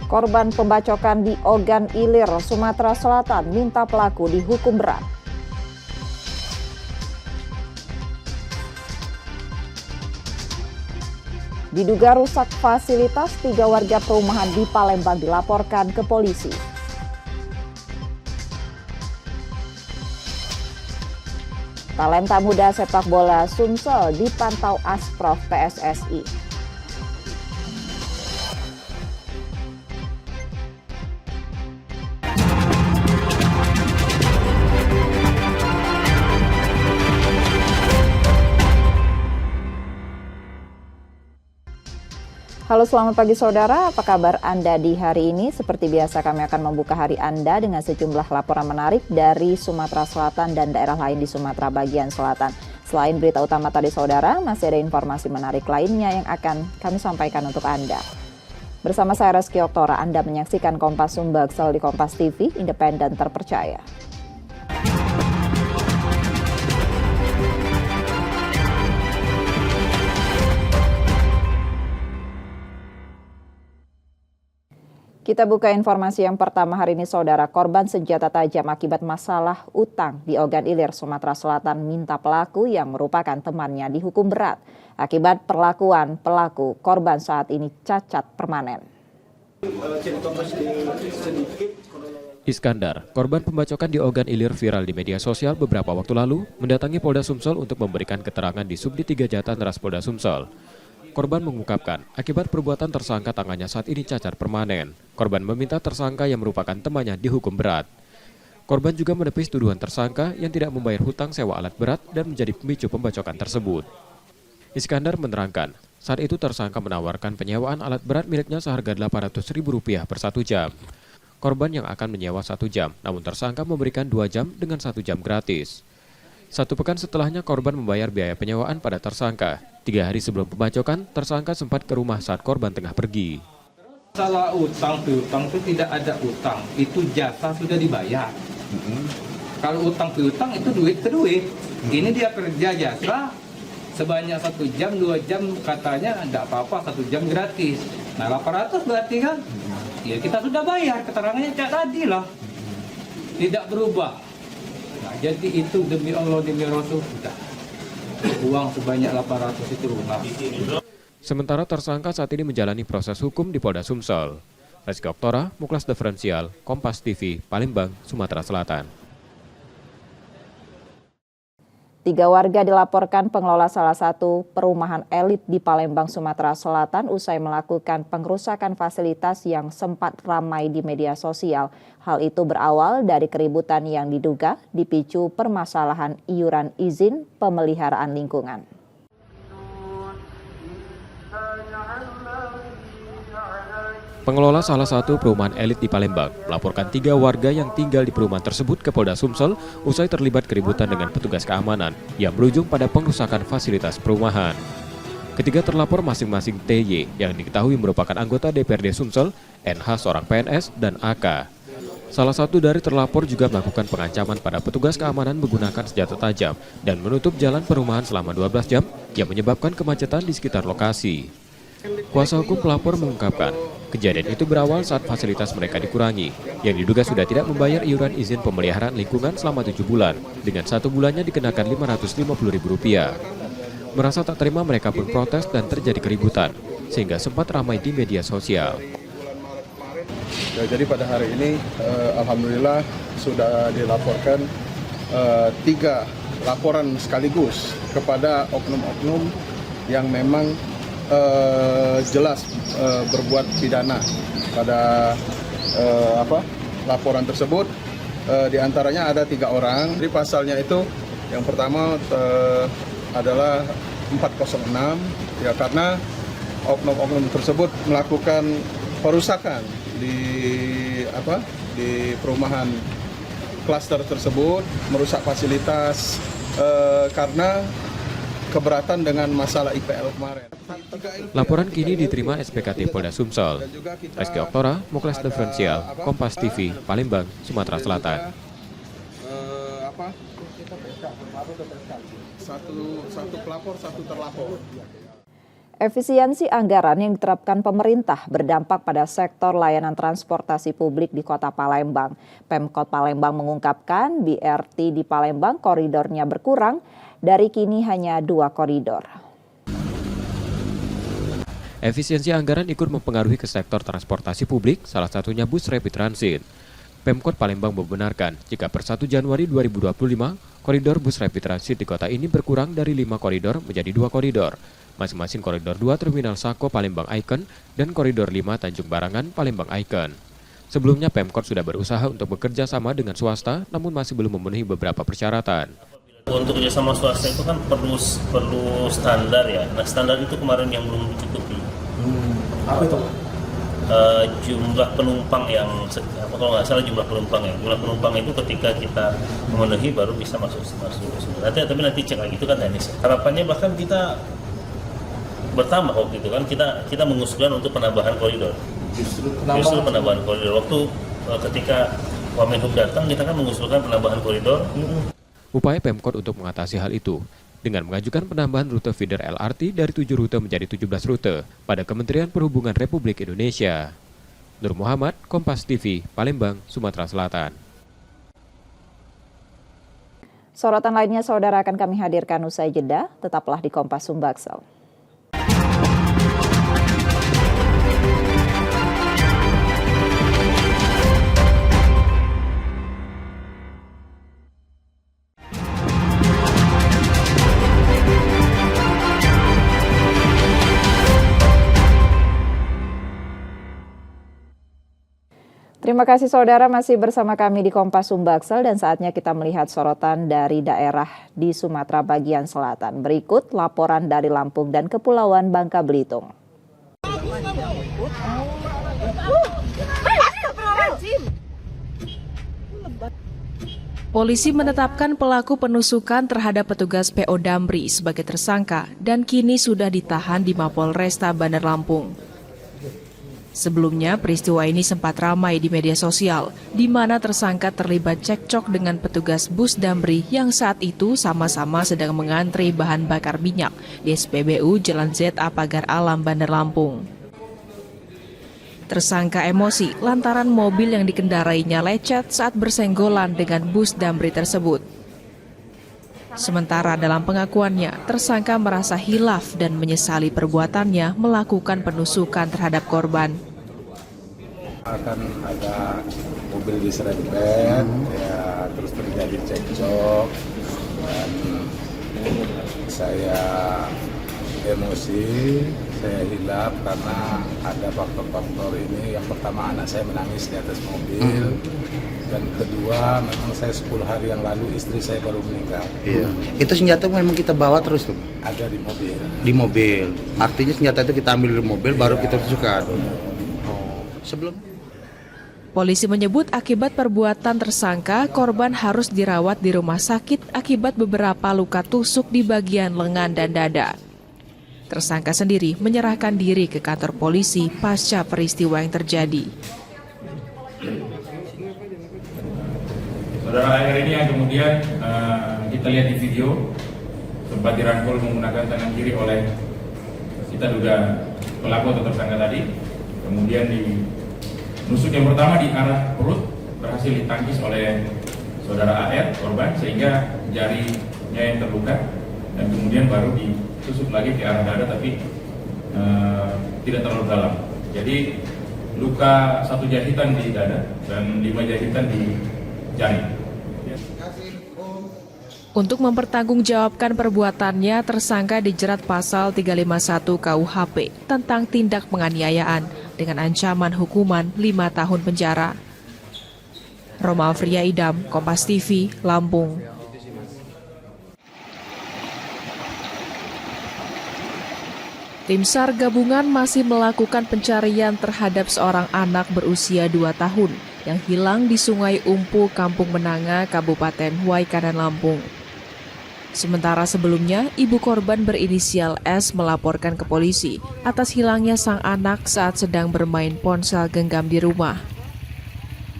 Korban pembacokan di Ogan Ilir, Sumatera Selatan minta pelaku dihukum berat. Diduga rusak fasilitas, 3 warga perumahan di Palembang dilaporkan ke polisi. Talenta muda sepak bola Sumsel dipantau Asprof PSSI. Halo, selamat pagi saudara, apa kabar Anda di hari ini? Seperti biasa kami akan membuka hari Anda dengan sejumlah laporan menarik dari Sumatera Selatan dan daerah lain di Sumatera bagian selatan. Selain berita utama tadi saudara, masih ada informasi menarik lainnya yang akan kami sampaikan untuk Anda. Bersama saya Reski Oktora, Anda menyaksikan Kompas Sumbaksel di Kompas TV, independen terpercaya. Kita buka informasi yang pertama hari ini saudara. Korban senjata tajam akibat masalah utang di Ogan Ilir, Sumatera Selatan minta pelaku yang merupakan temannya dihukum berat. Akibat perlakuan pelaku, korban saat ini cacat permanen. Iskandar, korban pembacokan di Ogan Ilir viral di media sosial beberapa waktu lalu, mendatangi Polda Sumsel untuk memberikan keterangan di Subdit 3 Jatan-Ras Polda Sumsel. Korban mengungkapkan, akibat perbuatan tersangka tangannya saat ini cacat permanen. Korban meminta tersangka yang merupakan temannya dihukum berat. Korban juga menepis tuduhan tersangka yang tidak membayar hutang sewa alat berat dan menjadi pemicu pembacokan tersebut. Iskandar menerangkan, saat itu tersangka menawarkan penyewaan alat berat miliknya seharga Rp800.000 per 1 jam. Korban yang akan menyewa 1 jam, namun tersangka memberikan 2 jam dengan 1 jam gratis. 1 pekan setelahnya korban membayar biaya penyewaan pada tersangka. 3 hari sebelum pembacokan, tersangka sempat ke rumah saat korban tengah pergi. Masalah utang piutang itu tidak ada utang, itu jasa sudah dibayar. Kalau utang piutang itu duit ke duit. Ini dia kerja jasa sebanyak 1 jam, 2 jam katanya tidak apa-apa, 1 jam gratis. Nah 800 berarti kan? Ya kita sudah bayar, keterangannya tadi lah. Tidak berubah. Nah, jadi itu demi Allah, demi Rasul sudah. Uang sebanyak 800 itu lunas. Sementara tersangka saat ini menjalani proses hukum di Polda Sumsel. Reski Oktora, Muklas Diferensial, Kompas TV, Palembang, Sumatera Selatan. 3 warga dilaporkan pengelola salah satu perumahan elit di Palembang, Sumatera Selatan usai melakukan pengrusakan fasilitas yang sempat ramai di media sosial. Hal itu berawal dari keributan yang diduga dipicu permasalahan iuran izin pemeliharaan lingkungan. Pengelola salah satu perumahan elit di Palembang melaporkan 3 warga yang tinggal di perumahan tersebut ke Polda Sumsel usai terlibat keributan dengan petugas keamanan yang berujung pada pengrusakan fasilitas perumahan. Ketiga terlapor masing-masing TY yang diketahui merupakan anggota DPRD Sumsel, NH seorang PNS, dan AK. Salah satu dari terlapor juga melakukan pengancaman pada petugas keamanan menggunakan senjata tajam dan menutup jalan perumahan selama 12 jam yang menyebabkan kemacetan di sekitar lokasi. Kuasa hukum pelapor mengungkapkan, kejadian itu berawal saat fasilitas mereka dikurangi, yang diduga sudah tidak membayar iuran izin pemeliharaan lingkungan selama 7 bulan, dengan 1 bulannya dikenakan Rp550.000. Merasa tak terima mereka pun protes dan terjadi keributan, sehingga sempat ramai di media sosial. Ya, jadi pada hari ini, alhamdulillah sudah dilaporkan 3 laporan sekaligus kepada oknum-oknum yang memang jelas berbuat pidana pada laporan tersebut. Di antaranya ada 3 orang. Di pasalnya itu yang pertama adalah 406 ya, karena oknum-oknum tersebut melakukan perusakan di perumahan klaster tersebut, merusak fasilitas karena keberatan dengan masalah IPL kemarin. Laporan kini diterima SPKT Polda Sumsel. Reski Oktora, Muklas Diferensial, Kompas TV, Palembang, Sumatera Selatan. Satu pelapor, 1 terlapor. Efisiensi anggaran yang diterapkan pemerintah berdampak pada sektor layanan transportasi publik di Kota Palembang. Pemkot Palembang mengungkapkan BRT di Palembang koridornya berkurang, dari kini hanya 2 koridor. Efisiensi anggaran ikut mempengaruhi ke sektor transportasi publik, salah satunya bus rapid transit. Pemkot Palembang membenarkan jika per 1 Januari 2025, koridor bus rapid transit di kota ini berkurang dari 5 koridor menjadi 2 koridor. Masing-masing koridor 2 Terminal Sako Palembang Icon dan koridor 5 Tanjung Barangan Palembang Icon. Sebelumnya Pemkot sudah berusaha untuk bekerja sama dengan swasta, namun masih belum memenuhi beberapa persyaratan. Untuk kerjasama swasta itu kan perlu standar ya. Nah standar itu kemarin yang belum dicukupi. Apa itu? Jumlah penumpang yang kalau nggak salah jumlah penumpang itu ketika kita memenuhi baru bisa masuk. Tapi nanti cek lagi itu kan teknis. Harapannya bahkan kita bertambah waktu itu kan kita mengusulkan untuk penambahan koridor. Justru penambahan koridor. Waktu ketika Wamenhub datang kita kan mengusulkan penambahan koridor. Upaya Pemkot untuk mengatasi hal itu dengan mengajukan penambahan rute feeder LRT dari 7 rute menjadi 17 rute pada Kementerian Perhubungan Republik Indonesia. Nur Muhammad, Kompas TV, Palembang, Sumatera Selatan. Sorotan lainnya saudara akan kami hadirkan usai jeda, tetaplah di Kompas Sumbaksel. Terima kasih saudara masih bersama kami di Kompas Sumbaksel dan saatnya kita melihat sorotan dari daerah di Sumatera bagian selatan. Berikut laporan dari Lampung dan Kepulauan Bangka Belitung. Polisi menetapkan pelaku penusukan terhadap petugas PO Damri sebagai tersangka dan kini sudah ditahan di Mapolresta Bandar Lampung. Sebelumnya, peristiwa ini sempat ramai di media sosial, di mana tersangka terlibat cekcok dengan petugas bus Damri yang saat itu sama-sama sedang mengantri bahan bakar minyak di SPBU Jalan ZA Pagar Alam Bandar Lampung. Tersangka emosi lantaran mobil yang dikendarainya lecet saat bersenggolan dengan bus Damri tersebut. Sementara dalam pengakuannya, tersangka merasa hilaf dan menyesali perbuatannya melakukan penusukan terhadap korban. Akan ada mobil diserempet, ya terus terjadi cekcok dan saya emosi, saya hilaf karena ada faktor-faktor ini. Yang pertama anak saya menangis di atas mobil. Dan kedua, memang saya 10 hari yang lalu istri saya baru meninggal. Iya. Itu senjata memang kita bawa terus tuh? Ada di mobil. Di mobil. Artinya senjata itu kita ambil dari mobil baru kita tusukkan. Polisi menyebut akibat perbuatan tersangka, korban harus dirawat di rumah sakit akibat beberapa luka tusuk di bagian lengan dan dada. Tersangka sendiri menyerahkan diri ke kantor polisi pasca peristiwa yang terjadi. Saudara AR ini yang kemudian kita lihat di video sempat dirangkul menggunakan tangan kiri oleh kita duga pelaku atau tersangka tadi. Kemudian di nusuk yang pertama di arah perut berhasil ditangkis oleh saudara AR korban sehingga jarinya yang terluka dan kemudian baru ditusuk lagi ke arah dada tapi tidak terlalu dalam. Jadi luka 1 jahitan di dada dan 5 jahitan di jari. Untuk mempertanggungjawabkan perbuatannya, tersangka dijerat pasal 351 KUHP tentang tindak penganiayaan dengan ancaman hukuman 5 tahun penjara. Roma Afria Idam, Kompas TV, Lampung. Tim SAR gabungan masih melakukan pencarian terhadap seorang anak berusia 2 tahun yang hilang di Sungai Umpu, Kampung Menanga, Kabupaten Huaykanan, Lampung. Sementara sebelumnya, ibu korban berinisial S melaporkan ke polisi atas hilangnya sang anak saat sedang bermain ponsel genggam di rumah.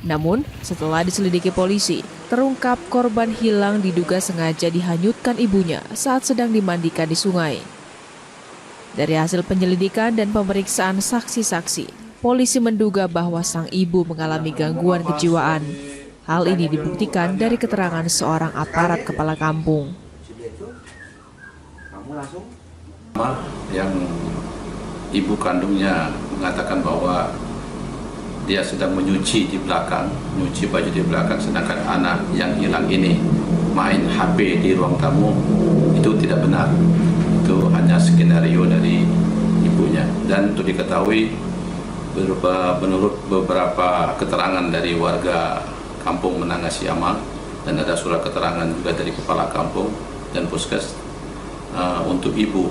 Namun, setelah diselidiki polisi, terungkap korban hilang diduga sengaja dihanyutkan ibunya saat sedang dimandikan di sungai. Dari hasil penyelidikan dan pemeriksaan saksi-saksi, polisi menduga bahwa sang ibu mengalami gangguan kejiwaan. Hal ini dibuktikan dari keterangan seorang aparat kepala kampung. Yang ibu kandungnya mengatakan bahwa dia sedang menyuci di belakang, nyuci baju di belakang, sedangkan anak yang hilang ini main HP di ruang tamu, itu tidak benar. Itu hanya skenario dari ibunya. Dan untuk diketahui, menurut beberapa keterangan dari warga kampung Menanga Siamal, dan ada surat keterangan juga dari kepala kampung dan puskes, untuk ibu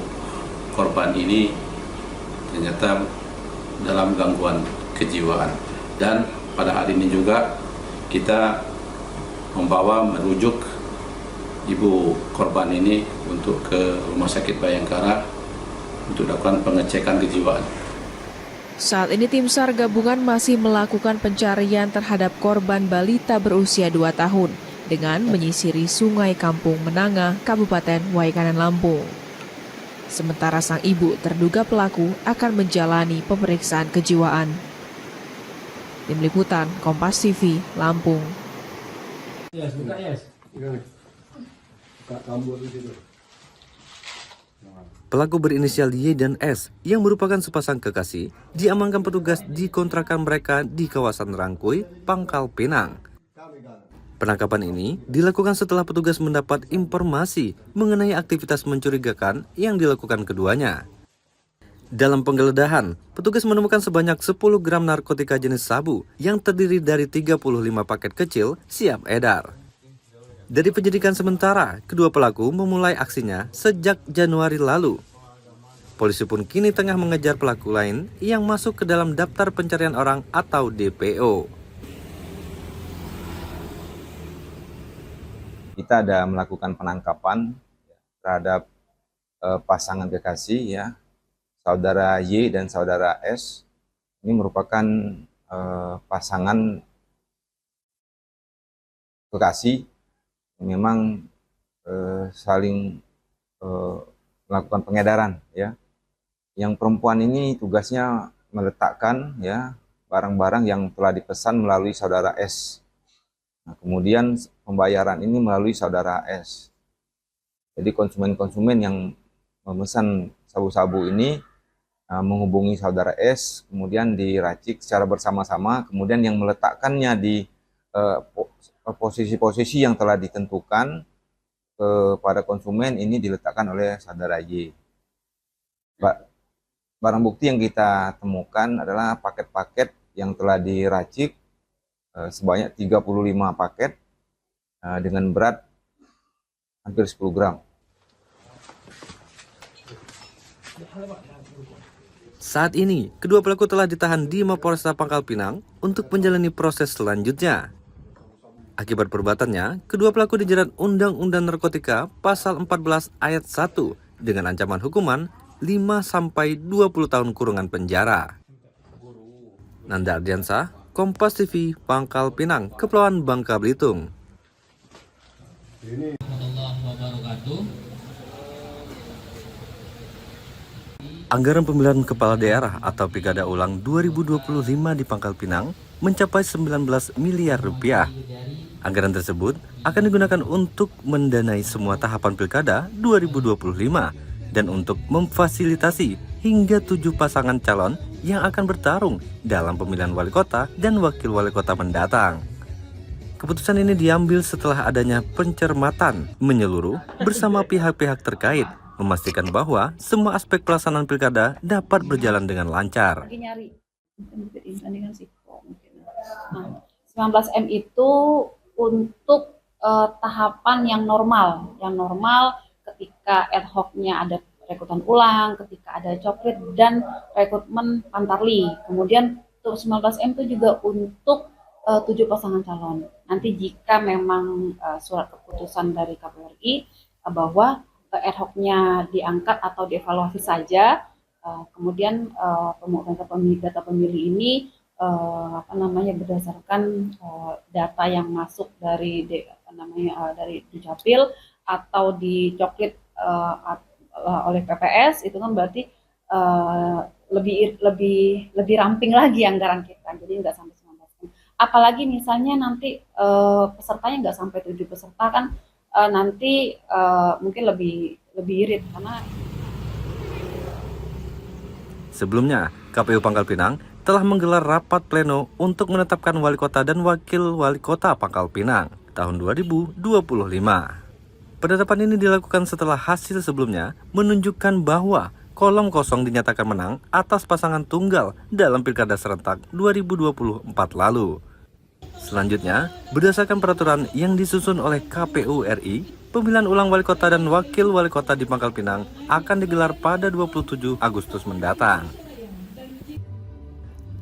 korban ini ternyata dalam gangguan kejiwaan. Dan pada hari ini juga kita merujuk ibu korban ini untuk ke Rumah Sakit Bayangkara untuk dilakukan pengecekan kejiwaan. Saat ini tim SAR gabungan masih melakukan pencarian terhadap korban balita berusia 2 tahun dengan menyisiri Sungai Kampung Menanga, Kabupaten Waikanan, Lampung. Sementara sang ibu terduga pelaku akan menjalani pemeriksaan kejiwaan. Tim Liputan Kompas TV, Lampung. Pelaku berinisial Y dan S yang merupakan sepasang kekasih diamankan petugas di kontrakan mereka di kawasan Rangkui, Pangkal Pinang. Penangkapan ini dilakukan setelah petugas mendapat informasi mengenai aktivitas mencurigakan yang dilakukan keduanya. Dalam penggeledahan, petugas menemukan sebanyak 10 gram narkotika jenis sabu yang terdiri dari 35 paket kecil siap edar. Dari penyidikan sementara, kedua pelaku memulai aksinya sejak Januari lalu. Polisi pun kini tengah mengejar pelaku lain yang masuk ke dalam daftar pencarian orang atau DPO. Kita ada melakukan penangkapan terhadap pasangan kekasih, ya, saudara Y dan saudara S. Ini merupakan pasangan kekasih yang memang saling melakukan pengedaran, ya. Yang perempuan ini tugasnya meletakkan, ya, barang-barang yang telah dipesan melalui saudara S. Nah, kemudian pembayaran ini melalui saudara S. Jadi konsumen-konsumen yang memesan sabu-sabu ini menghubungi saudara S, kemudian diracik secara bersama-sama, kemudian yang meletakkannya di posisi-posisi yang telah ditentukan kepada konsumen ini diletakkan oleh saudara Y. Barang bukti yang kita temukan adalah paket-paket yang telah diracik sebanyak 35 paket dengan berat hampir 10 gram. Saat ini, kedua pelaku telah ditahan di Mapolresta Pangkal Pinang untuk menjalani proses selanjutnya. Akibat perbuatannya, kedua pelaku dijerat Undang-Undang Narkotika Pasal 14 Ayat 1 dengan ancaman hukuman 5-20 tahun kurungan penjara. Nanda Ardiansah, Kompas TV, Pangkal Pinang, Kepulauan Bangka Belitung. Anggaran pemilihan kepala daerah atau Pilkada ulang 2025 di Pangkal Pinang mencapai 19 miliar rupiah. Anggaran tersebut akan digunakan untuk mendanai semua tahapan Pilkada 2025 dan untuk memfasilitasi hingga 7 pasangan calon yang akan bertarung dalam pemilihan wali kota dan wakil wali kota mendatang. Keputusan ini diambil setelah adanya pencermatan menyeluruh bersama pihak-pihak terkait, memastikan bahwa semua aspek pelaksanaan pilkada dapat berjalan dengan lancar. 19M itu untuk tahapan yang normal ketika ad hoc-nya ada rekrutan ulang, ketika ada coklit dan rekrutmen pantarli. Kemudian untuk 19M itu juga untuk 7 pasangan calon. Nanti jika memang surat keputusan dari KPRI bahwa ad hoc-nya diangkat atau dievaluasi saja, kemudian data pemilih ini berdasarkan data yang masuk dari dari Dukcapil atau dicoklit oleh PPS, itu kan berarti lebih ramping lagi anggaran kita, jadi nggak sampai 19 M. Apalagi misalnya nanti pesertanya nggak sampai 7 peserta kan, nanti mungkin lebih irit karena. Sebelumnya, KPU Pangkal Pinang telah menggelar rapat pleno untuk menetapkan wali kota dan wakil wali kota Pangkal Pinang tahun 2025. Penetapan ini dilakukan setelah hasil sebelumnya menunjukkan bahwa kolom kosong dinyatakan menang atas pasangan tunggal dalam Pilkada serentak 2024 lalu. Selanjutnya, berdasarkan peraturan yang disusun oleh KPU RI, pemilihan ulang wali kota dan wakil wali kota di Pangkal Pinang akan digelar pada 27 Agustus mendatang.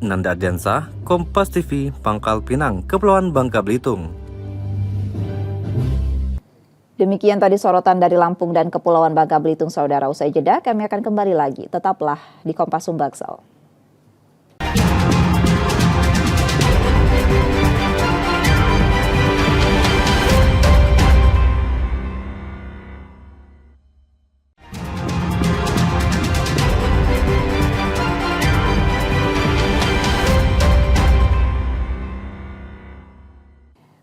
Nanda Ardiansah, Kompas TV, Pangkal Pinang, Kepulauan Bangka Belitung. Demikian tadi sorotan dari Lampung dan Kepulauan Bangka Belitung, saudara. Usai jeda, kami akan kembali lagi. Tetaplah di Kompas Sumbaksel.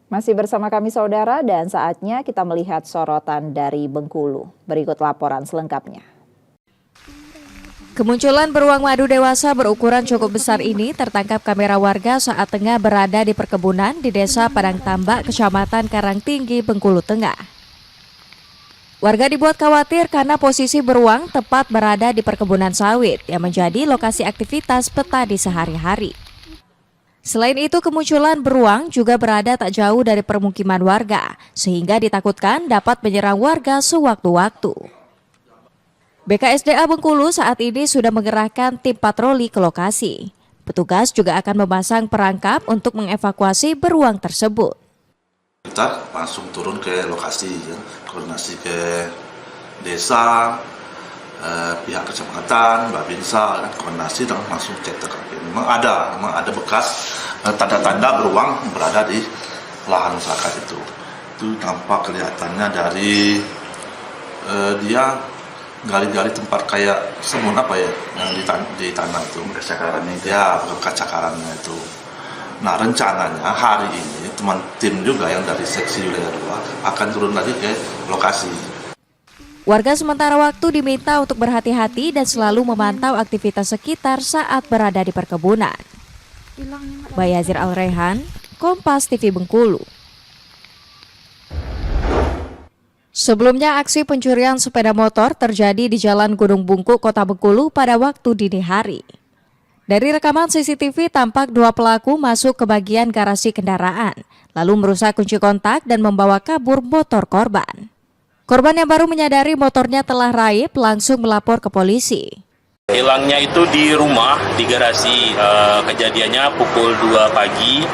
Masih bersama kami saudara dan saatnya kita melihat sorotan dari Bengkulu. Berikut laporan selengkapnya. Kemunculan beruang madu dewasa berukuran cukup besar ini tertangkap kamera warga saat tengah berada di perkebunan di Desa Padang Tambak, Kecamatan Karangtinggi, Bengkulu Tengah. Warga dibuat khawatir karena posisi beruang tepat berada di perkebunan sawit yang menjadi lokasi aktivitas petani sehari-hari. Selain itu, kemunculan beruang juga berada tak jauh dari permukiman warga, sehingga ditakutkan dapat menyerang warga sewaktu-waktu. BKSDA Bengkulu saat ini sudah mengerahkan tim patroli ke lokasi. Petugas juga akan memasang perangkap untuk mengevakuasi beruang tersebut. Kita langsung turun ke lokasi, ya, koordinasi ke desa, pihak kecamatan, Babinsa, koordinasi dan langsung cek TKP. Memang ada bekas tanda-tanda beruang berada di lahan masyarakat itu. Itu tampak kelihatannya dari dia gali-gali tempat kayak semun apa ya yang di tanah itu. Bekas cakarannya itu. Ya, bekas cakarannya itu. Nah, rencananya hari ini tim juga yang dari seksi wilayah 2 akan turun lagi ke lokasi. Warga sementara waktu diminta untuk berhati-hati dan selalu memantau aktivitas sekitar saat berada di perkebunan. Bayazir Al-Rehan, Kompas TV Bengkulu. Sebelumnya aksi pencurian sepeda motor terjadi di Jalan Gunung Bungkuk, Kota Bengkulu pada waktu dini hari. Dari rekaman CCTV tampak dua pelaku masuk ke bagian garasi kendaraan, lalu merusak kunci kontak dan membawa kabur motor korban. Korban yang baru menyadari motornya telah raib langsung melapor ke polisi. Hilangnya itu di rumah, di garasi. Kejadiannya pukul 2 pagi.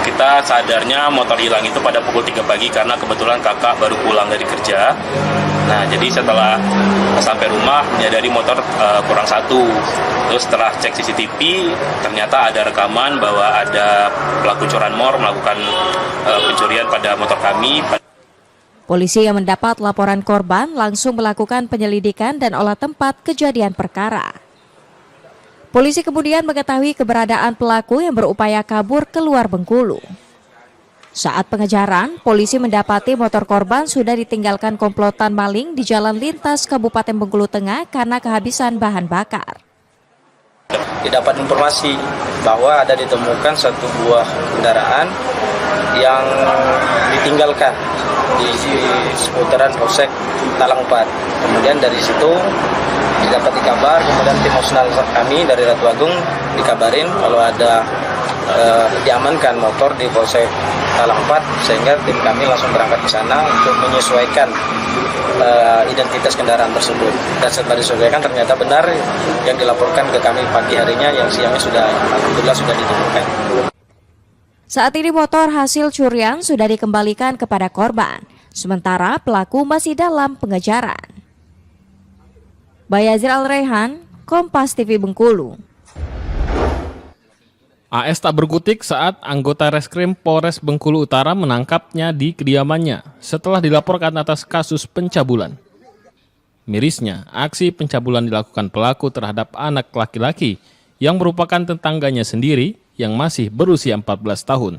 Kita sadarnya motor hilang itu pada pukul 3 pagi karena kebetulan kakak baru pulang dari kerja. Nah, jadi setelah sampai rumah menyadari motor kurang satu. Terus setelah cek CCTV, ternyata ada rekaman bahwa ada pelaku curanmor melakukan pencurian pada motor kami. Polisi yang mendapat laporan korban langsung melakukan penyelidikan dan olah tempat kejadian perkara. Polisi kemudian mengetahui keberadaan pelaku yang berupaya kabur keluar Bengkulu. Saat pengejaran, polisi mendapati motor korban sudah ditinggalkan komplotan maling di jalan lintas Kabupaten Bengkulu Tengah karena kehabisan bahan bakar. Didapat informasi bahwa ada ditemukan satu buah kendaraan yang ditinggalkan di seputaran Polsek Talang 4. Kemudian dari situ didapati kabar, kemudian tim operasional kami dari Ratu Agung dikabarin kalau ada diamankan motor di Polsek Talang 4, sehingga tim kami langsung berangkat ke sana untuk menyesuaikan identitas kendaraan tersebut. Dan setelah disesuaikan ternyata benar yang dilaporkan ke kami pagi harinya, yang siangnya sudah alhamdulillah sudah ditemukan. Saat ini motor hasil curian sudah dikembalikan kepada korban, sementara pelaku masih dalam pengejaran. Bayazir Al-Rehan, Kompas TV Bengkulu. AS tak berkutik saat anggota Reskrim Polres Bengkulu Utara menangkapnya di kediamannya setelah dilaporkan atas kasus pencabulan. Mirisnya, aksi pencabulan dilakukan pelaku terhadap anak laki-laki yang merupakan tetangganya sendiri yang masih berusia 14 tahun.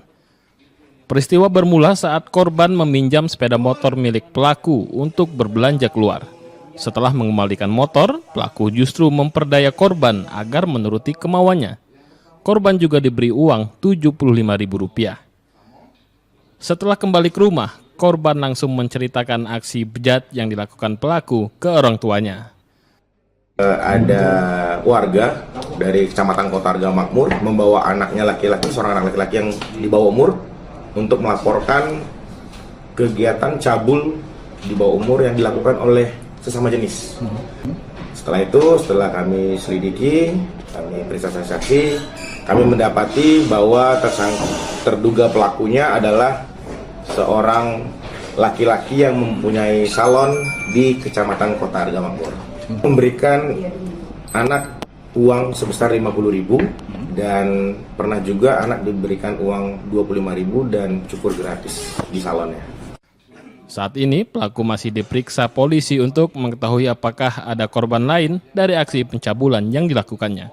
Peristiwa bermula saat korban meminjam sepeda motor milik pelaku untuk berbelanja keluar. Setelah mengembalikan motor, pelaku justru memperdaya korban agar menuruti kemauannya. Korban juga diberi uang Rp75.000. Setelah kembali ke rumah, korban langsung menceritakan aksi bejat yang dilakukan pelaku ke orang tuanya. Ada warga dari Kecamatan Kota Arga Makmur membawa anaknya laki-laki, seorang anak laki-laki yang di bawah umur, untuk melaporkan kegiatan cabul di bawah umur yang dilakukan oleh sesama jenis. Setelah itu, setelah kami selidiki, kami periksa saksi, kami mendapati bahwa terduga pelakunya adalah seorang laki-laki yang mempunyai salon di Kecamatan Kota Arga Makmur. Memberikan anak uang sebesar 50.000 dan pernah juga anak diberikan uang 25.000 dan cukur gratis di salonnya. Saat ini pelaku masih diperiksa polisi untuk mengetahui apakah ada korban lain dari aksi pencabulan yang dilakukannya.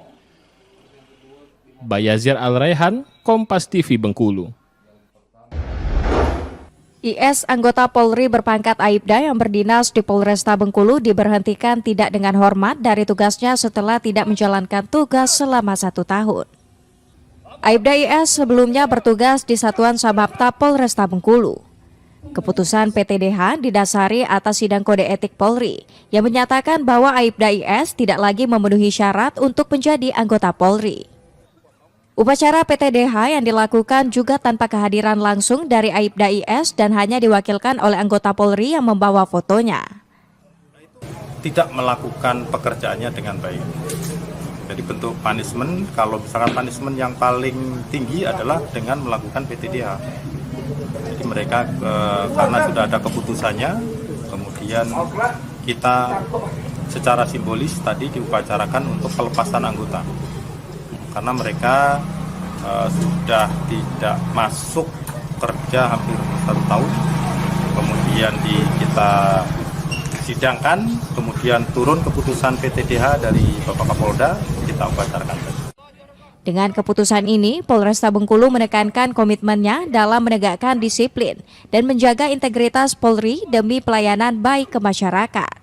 Bayazir Al-Raihan, Kompas TV Bengkulu. IS anggota Polri berpangkat Aibda yang berdinas di Polresta Bengkulu diberhentikan tidak dengan hormat dari tugasnya setelah tidak menjalankan tugas selama 1 tahun. Aibda IS sebelumnya bertugas di Satuan Samapta Polresta Bengkulu. Keputusan PTDH didasari atas sidang kode etik Polri yang menyatakan bahwa Aibda IS tidak lagi memenuhi syarat untuk menjadi anggota Polri. Upacara PTDH yang dilakukan juga tanpa kehadiran langsung dari Aibda IS dan hanya diwakilkan oleh anggota Polri yang membawa fotonya. Tidak melakukan pekerjaannya dengan baik. Jadi bentuk punishment, kalau misalkan punishment yang paling tinggi adalah dengan melakukan PTDH. Jadi mereka karena sudah ada keputusannya, kemudian kita secara simbolis tadi diupacarakan untuk pelepasan anggota. Karena mereka sudah tidak masuk kerja hampir 1 tahun, kemudian kita sidangkan, kemudian turun keputusan PTDH dari Bapak Kapolda, kita upacarkan. Dengan keputusan ini, Polresta Bengkulu menekankan komitmennya dalam menegakkan disiplin dan menjaga integritas Polri demi pelayanan baik ke masyarakat.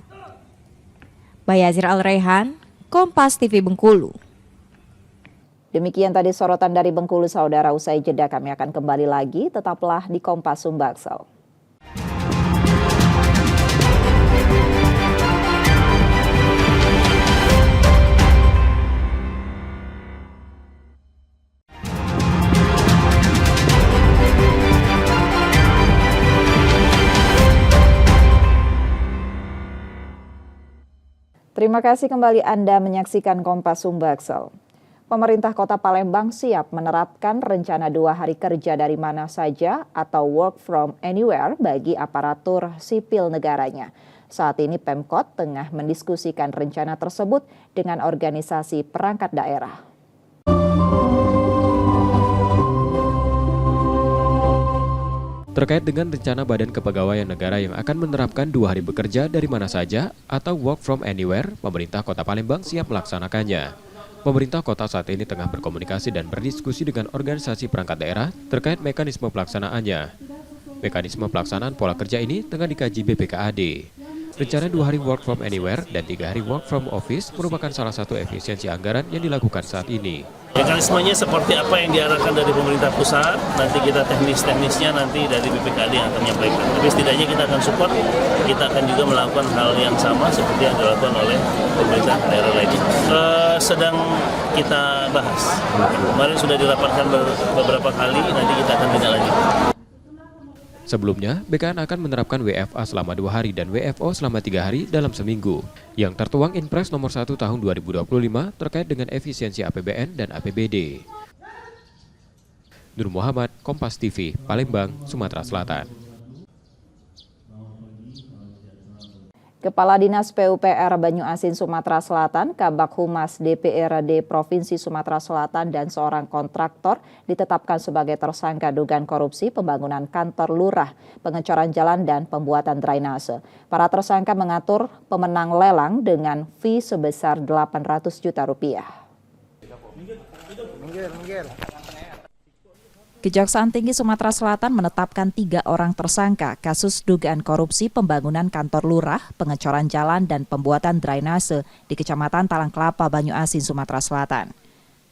Bayazir Al-Raihan, Kompas TV Bengkulu. Demikian tadi sorotan dari Bengkulu, saudara. Usai jeda kami akan kembali lagi. Tetaplah di Kompas Sumbaksel. Terima kasih kembali Anda menyaksikan Kompas Sumbaksel. Pemerintah Kota Palembang siap menerapkan rencana 2 hari kerja dari mana saja atau work from anywhere bagi aparatur sipil negaranya. Saat ini Pemkot tengah mendiskusikan rencana tersebut dengan organisasi perangkat daerah. Terkait dengan rencana Badan Kepegawaian Negara yang akan menerapkan 2 hari bekerja dari mana saja atau work from anywhere, pemerintah Kota Palembang siap melaksanakannya. Pemerintah kota saat ini tengah berkomunikasi dan berdiskusi dengan organisasi perangkat daerah terkait mekanisme pelaksanaannya. Mekanisme pelaksanaan pola kerja ini tengah dikaji BPKAD. Rencana 2 hari work from anywhere dan 3 hari work from office merupakan salah satu efisiensi anggaran yang dilakukan saat ini. Mekanismenya seperti apa yang diarahkan dari pemerintah pusat, nanti kita teknisnya nanti dari BPKAD yang akan menyampaikan. Tapi setidaknya kita akan support, kita akan juga melakukan hal yang sama seperti yang dilakukan oleh pemerintah daerah lainnya. Sedang kita bahas. Kemarin sudah dirapatkan beberapa kali, nanti kita akan tindak lanjut. Sebelumnya, BKN akan menerapkan WFA selama 2 hari dan WFO selama 3 hari dalam seminggu, yang tertuang Inpres nomor 1 tahun 2025 terkait dengan efisiensi APBN dan APBD. Nur Muhammad, Kompas TV, Palembang, Sumatera Selatan. Kepala Dinas PUPR Banyuasin Sumatera Selatan, Kabag Humas DPRD Provinsi Sumatera Selatan dan seorang kontraktor ditetapkan sebagai tersangka dugaan korupsi pembangunan kantor lurah, pengecoran jalan dan pembuatan drainase. Para tersangka mengatur pemenang lelang dengan fee sebesar 800 juta rupiah. Kejaksaan Tinggi Sumatera Selatan menetapkan 3 orang tersangka kasus dugaan korupsi pembangunan kantor lurah, pengecoran jalan dan pembuatan drainase di Kecamatan Talang Kelapa, Banyuasin, Sumatera Selatan.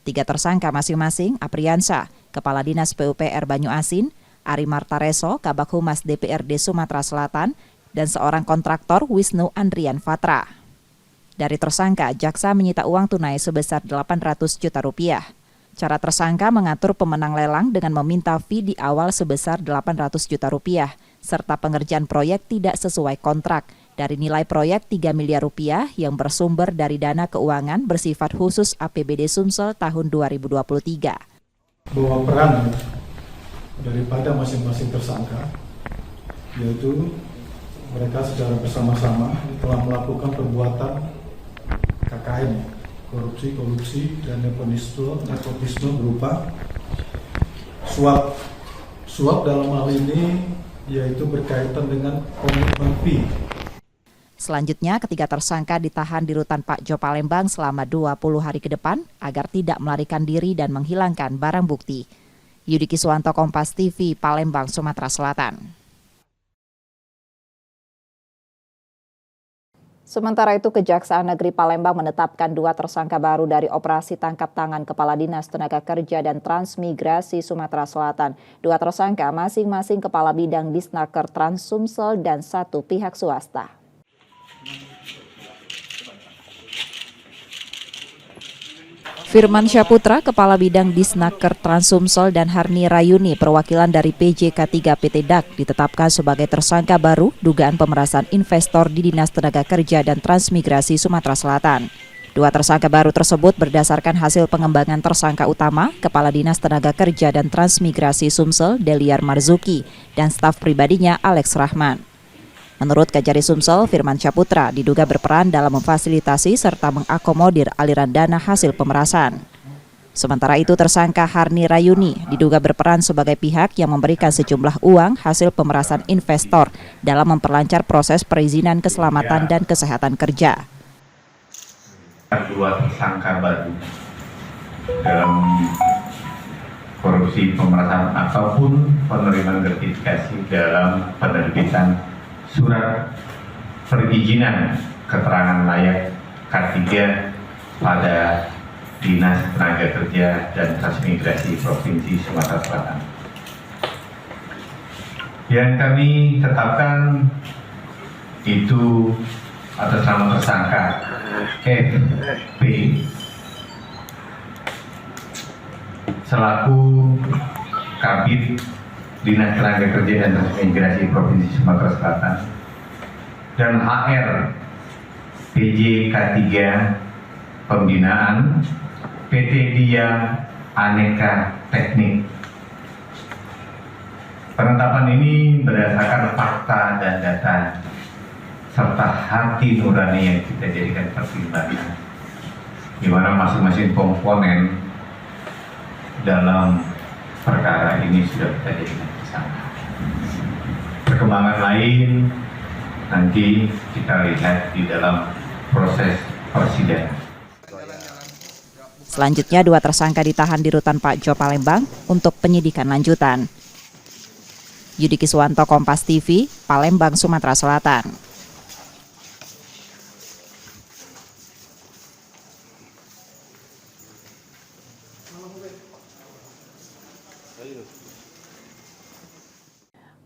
3 tersangka masing-masing Apriansa, Kepala Dinas PUPR Banyuasin, Ari Martareso, Kabag Humas DPRD Sumatera Selatan, dan seorang kontraktor Wisnu Andrian Fatra. Dari tersangka, jaksa menyita uang tunai sebesar 800 juta rupiah. Cara tersangka mengatur pemenang lelang dengan meminta fee di awal sebesar 800 juta rupiah, serta pengerjaan proyek tidak sesuai kontrak dari nilai proyek 3 miliar rupiah yang bersumber dari dana keuangan bersifat khusus APBD Sumsel tahun 2023. Bahwa peran daripada masing-masing tersangka, yaitu mereka secara bersama-sama telah melakukan perbuatan KKN, korupsi dan nepotisme berupa suap dalam hal ini yaitu berkaitan dengan komitmen fee. Selanjutnya, ketiga tersangka ditahan di Rutan Pak Jo Palembang selama 20 hari ke depan agar tidak melarikan diri dan menghilangkan barang bukti. Yudi Kiswanto, Kompas TV, Palembang, Sumatera Selatan. Sementara itu, Kejaksaan Negeri Palembang menetapkan 2 tersangka baru dari operasi tangkap tangan Kepala Dinas Tenaga Kerja dan Transmigrasi Sumatera Selatan. 2 tersangka masing-masing Kepala Bidang Disnaker Trans Sumsel dan 1 pihak swasta. Firman Syaputra, Kepala Bidang Disnaker Trans Sumsel, dan Harni Rayuni, perwakilan dari PJK3 PT DAK, ditetapkan sebagai tersangka baru dugaan pemerasan investor di Dinas Tenaga Kerja dan Transmigrasi Sumatera Selatan. 2 tersangka baru tersebut berdasarkan hasil pengembangan tersangka utama, Kepala Dinas Tenaga Kerja dan Transmigrasi Sumsel, Deliar Marzuki, dan staf pribadinya Alex Rahman. Menurut Kajari Sumsel, Firman Syaputra diduga berperan dalam memfasilitasi serta mengakomodir aliran dana hasil pemerasan. Sementara itu, tersangka Harni Rayuni diduga berperan sebagai pihak yang memberikan sejumlah uang hasil pemerasan investor dalam memperlancar proses perizinan keselamatan dan kesehatan kerja. 2 tersangka baru dalam korupsi pemerasan ataupun penerimaan gratifikasi dalam penerbitan surat perizinan keterangan layak K3 pada Dinas Tenaga Kerja dan Transmigrasi Provinsi Sumatera Selatan. Yang kami tetapkan itu atas nama tersangka FP selaku Kabid Dinas Tenaga Kerja dan Transmigrasi Provinsi Sumatera Selatan, dan HR PJK3 Pembinaan PT Dia Aneka Teknik. Penetapan ini berdasarkan fakta dan data serta hati nurani yang kita jadikan pertimbangan, di mana masing-masing komponen dalam perkara ini sudah kita jadikan tersangka. Perkembangan lain nanti kita lihat di dalam proses persidangan. Selanjutnya, 2 tersangka ditahan di Rutan Pak Jo Palembang untuk penyidikan lanjutan. Yudi Kiswanto, Kompas TV, Palembang, Sumatera Selatan.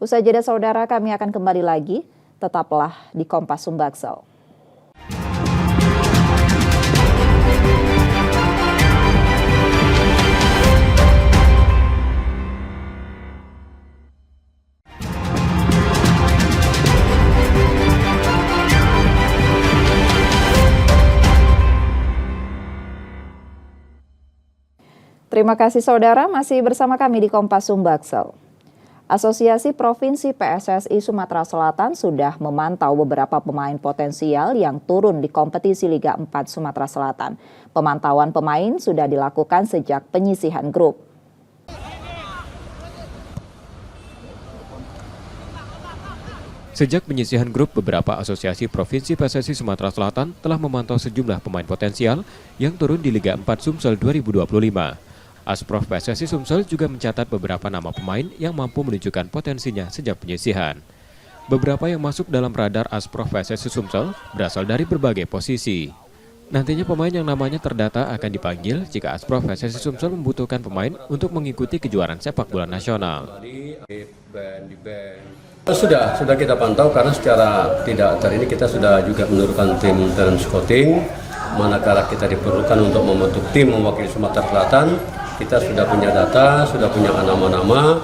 Usai jeda saudara, kami akan kembali lagi. Tetaplah di Kompas Sumbaksel. Terima kasih saudara, masih bersama kami di Kompas Sumbaksel. Asosiasi Provinsi PSSI Sumatera Selatan sudah memantau beberapa pemain potensial yang turun di kompetisi Liga 4 Sumatera Selatan. Pemantauan pemain sudah dilakukan sejak penyisihan grup. Sejak penyisihan grup, beberapa asosiasi Provinsi PSSI Sumatera Selatan telah memantau sejumlah pemain potensial yang turun di Liga 4 Sumsel 2025. Asprof PSSI Sumsel juga mencatat beberapa nama pemain yang mampu menunjukkan potensinya sejak penyisihan. Beberapa yang masuk dalam radar Asprof PSSI Sumsel berasal dari berbagai posisi. Nantinya pemain yang namanya terdata akan dipanggil jika Asprof PSSI Sumsel membutuhkan pemain untuk mengikuti kejuaraan sepak bola nasional. Sudah kita pantau karena secara tidak ini kita sudah juga menurunkan tim talent scouting. Manakala kita diperlukan untuk membentuk tim mewakili Sumatera Selatan, kita sudah punya data, sudah punya nama-nama,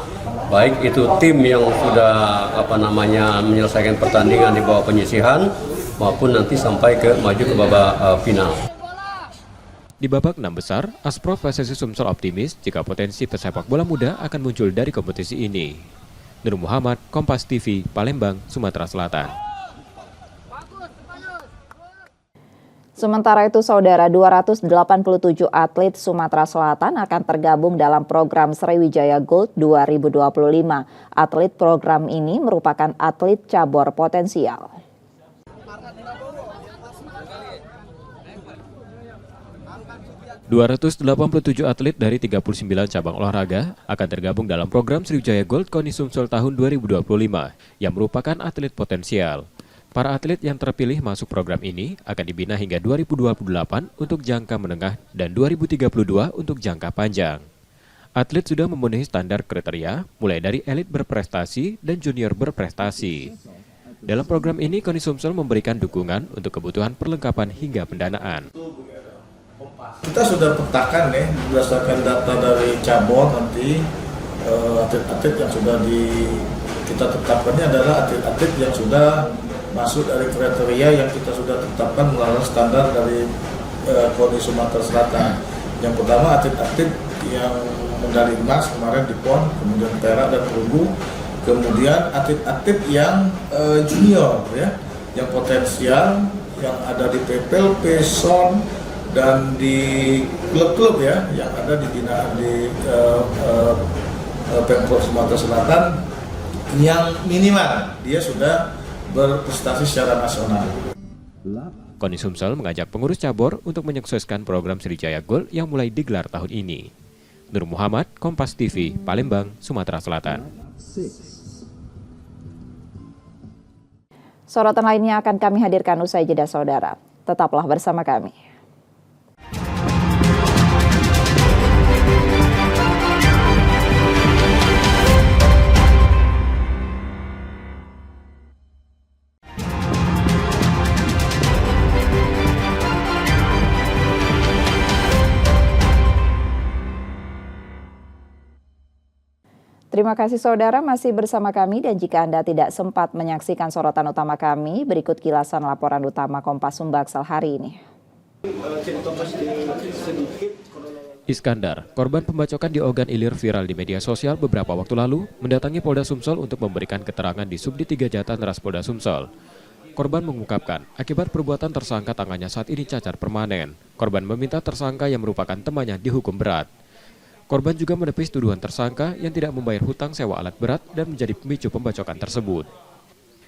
baik itu tim yang sudah menyelesaikan pertandingan di bawah penyisihan maupun nanti sampai maju ke babak final. Di babak 6 besar, Asprof PSSI Sumsel optimis jika potensi pesepak bola muda akan muncul dari kompetisi ini. Nur Muhammad, Kompas TV, Palembang, Sumatera Selatan. Sementara itu, Saudara, 287 atlet Sumatera Selatan akan tergabung dalam program Sriwijaya Gold 2025. Atlet program ini merupakan atlet cabur potensial. ...287 atlet dari 39 cabang olahraga akan tergabung dalam program Sriwijaya Gold KONI Sumsel tahun 2025 yang merupakan atlet potensial. Para atlet yang terpilih masuk program ini akan dibina hingga 2028 untuk jangka menengah dan 2032 untuk jangka panjang. Atlet sudah memenuhi standar kriteria mulai dari elit berprestasi dan junior berprestasi. Dalam program ini, KONI Sumsel memberikan dukungan untuk kebutuhan perlengkapan hingga pendanaan. Kita sudah petakan berdasarkan data dari cabur nanti atlet-atlet yang sudah kita tetapkan ini adalah atlet-atlet yang sudah masuk dari kriteria yang kita sudah tetapkan melalui standar dari KONI Sumatera Selatan. Yang pertama atlet-atlet yang medali emas kemarin di PON, kemudian perak dan perunggu, kemudian atlet-atlet yang junior yang potensial yang ada di PPLP, SON dan di klub-klub yang ada di binaan di Pemprov Sumatera Selatan yang minimal dia sudah berprestasi secara nasional. KONI Sumsel mengajak pengurus cabur untuk menyukseskan program Sriwijaya Gold yang mulai digelar tahun ini. Nur Muhammad, Kompas TV, Palembang, Sumatera Selatan. Sorotan lainnya akan kami hadirkan usai jeda, Saudara. Tetaplah bersama kami. Terima kasih Saudara masih bersama kami, dan jika Anda tidak sempat menyaksikan sorotan utama kami, berikut kilasan laporan utama Kompas Sumbaksel hari ini. Iskandar, korban pembacokan di Ogan Ilir viral di media sosial beberapa waktu lalu, mendatangi Polda Sumsel untuk memberikan keterangan di Subdit 3 Jatan-Ras Polda Sumsel. Korban mengungkapkan, akibat perbuatan tersangka tangannya saat ini cacat permanen. Korban meminta tersangka yang merupakan temannya dihukum berat. Korban juga menepis tuduhan tersangka yang tidak membayar hutang sewa alat berat dan menjadi pemicu pembacokan tersebut.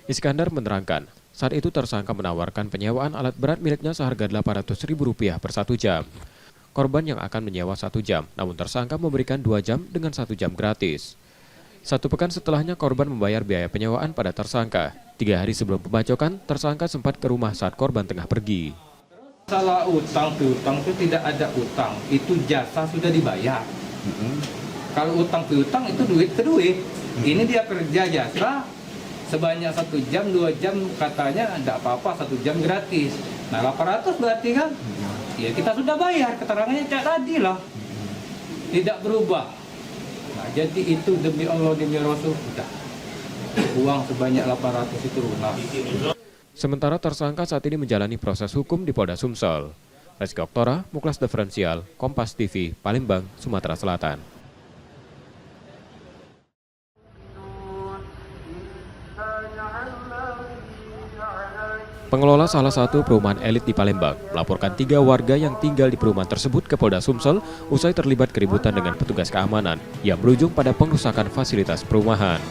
Iskandar menerangkan, saat itu tersangka menawarkan penyewaan alat berat miliknya seharga Rp800.000 per 1 jam. Korban yang akan menyewa 1 jam, namun tersangka memberikan 2 jam dengan 1 jam gratis. 1 pekan setelahnya korban membayar biaya penyewaan pada tersangka. 3 hari sebelum pembacokan, tersangka sempat ke rumah saat korban tengah pergi. Masalah utang piutang itu tidak ada utang, itu jasa sudah dibayar. Kalau utang piutang itu duit ke duit. Ini dia kerja jasa sebanyak 1 jam 2 jam katanya tidak apa-apa, 1 jam gratis. Nah 800 berarti kan? Ya kita sudah bayar, keterangannya cak tadi lah. Tidak berubah. Nah, jadi itu demi Allah demi Rasul sudah. Uang sebanyak 800 itu lunas. Sementara tersangka saat ini menjalani proses hukum di Polda Sumsel. Rizky Oktora, Muklas Diferensial, Kompas TV, Palembang, Sumatera Selatan. Pengelola salah satu perumahan elit di Palembang melaporkan 3 warga yang tinggal di perumahan tersebut ke Polda Sumsel usai terlibat keributan dengan petugas keamanan yang berujung pada pengrusakan fasilitas perumahan.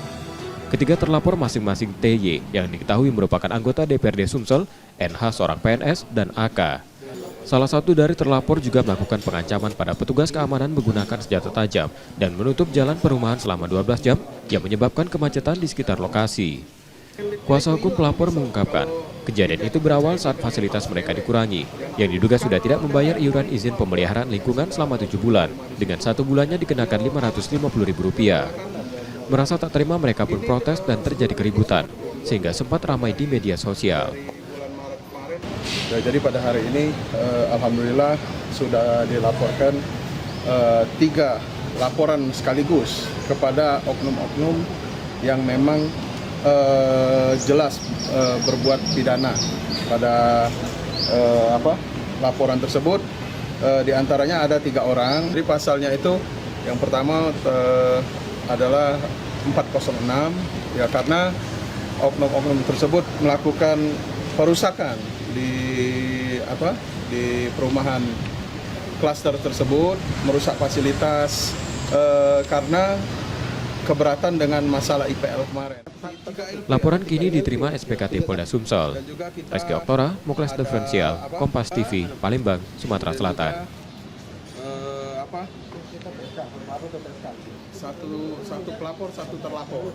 Ketiga terlapor masing-masing TY yang diketahui merupakan anggota DPRD Sumsel, NH seorang PNS, dan AK. Salah satu dari terlapor juga melakukan pengancaman pada petugas keamanan menggunakan senjata tajam dan menutup jalan perumahan selama 12 jam yang menyebabkan kemacetan di sekitar lokasi. Kuasa hukum pelapor mengungkapkan, kejadian itu berawal saat fasilitas mereka dikurangi, yang diduga sudah tidak membayar iuran izin pemeliharaan lingkungan selama 7 bulan, dengan 1 bulannya dikenakan Rp550.000. Merasa tak terima, mereka pun protes dan terjadi keributan, sehingga sempat ramai di media sosial. Ya, jadi pada hari ini, alhamdulillah sudah dilaporkan 3 laporan sekaligus kepada oknum-oknum yang memang jelas berbuat pidana pada laporan tersebut. Di antaranya ada 3 orang. Jadi pasalnya itu yang pertama adalah 406 ya, karena oknum-oknum tersebut melakukan perusakan di perumahan klaster tersebut, merusak fasilitas karena keberatan dengan masalah IPL kemarin. Laporan kini diterima SPKT Polda Sumsel. Reski Oktora, Muklas Diferensial, Kompas TV, Palembang, Sumatera Selatan. Satu pelapor, 1 terlapor.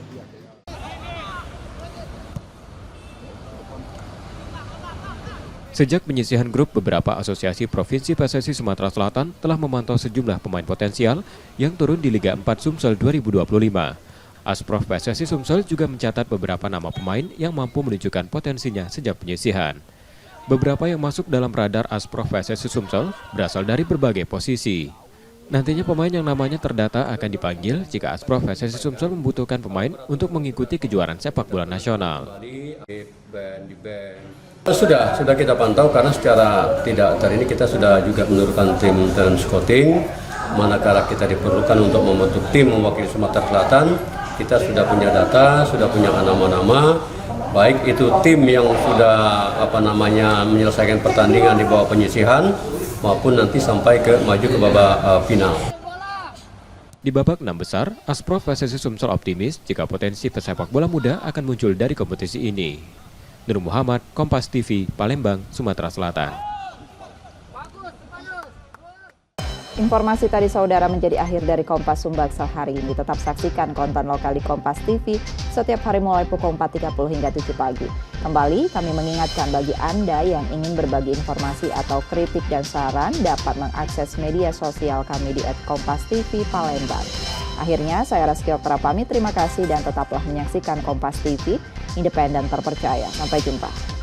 Sejak penyisihan grup, beberapa asosiasi provinsi PSSI Sumatera Selatan telah memantau sejumlah pemain potensial yang turun di Liga 4 Sumsel 2025. Asprof PSSI Sumsel juga mencatat beberapa nama pemain yang mampu menunjukkan potensinya sejak penyisihan. Beberapa yang masuk dalam radar Asprof PSSI Sumsel berasal dari berbagai posisi. Nantinya pemain yang namanya terdata akan dipanggil jika Asprof PSSI Sumsel membutuhkan pemain untuk mengikuti kejuaraan sepak bola nasional. Sudah kita pantau karena secara tidak hari ini kita sudah juga menurunkan tim talent scouting. Manakala kita diperlukan untuk membentuk tim mewakili Sumatera Selatan, kita sudah punya data, sudah punya nama-nama, baik itu tim yang sudah menyelesaikan pertandingan di bawah penyisihan maupun nanti sampai maju ke babak final. Di babak 6 besar, Asprof PSSI Sumsel optimis jika potensi pesepak bola muda akan muncul dari kompetisi ini. Nur Muhammad, Kompas TV, Palembang, Sumatera Selatan. Informasi tadi saudara menjadi akhir dari Kompas Sumbaksel hari ini. Tetap saksikan konten lokal di Kompas TV setiap hari mulai pukul 4.30 hingga 7 pagi. Kembali kami mengingatkan bagi Anda yang ingin berbagi informasi atau kritik dan saran dapat mengakses media sosial kami di @kompas.tv Palembang. Akhirnya saya Reski Oktora pamit, terima kasih dan tetaplah menyaksikan Kompas TV, independen terpercaya. Sampai jumpa.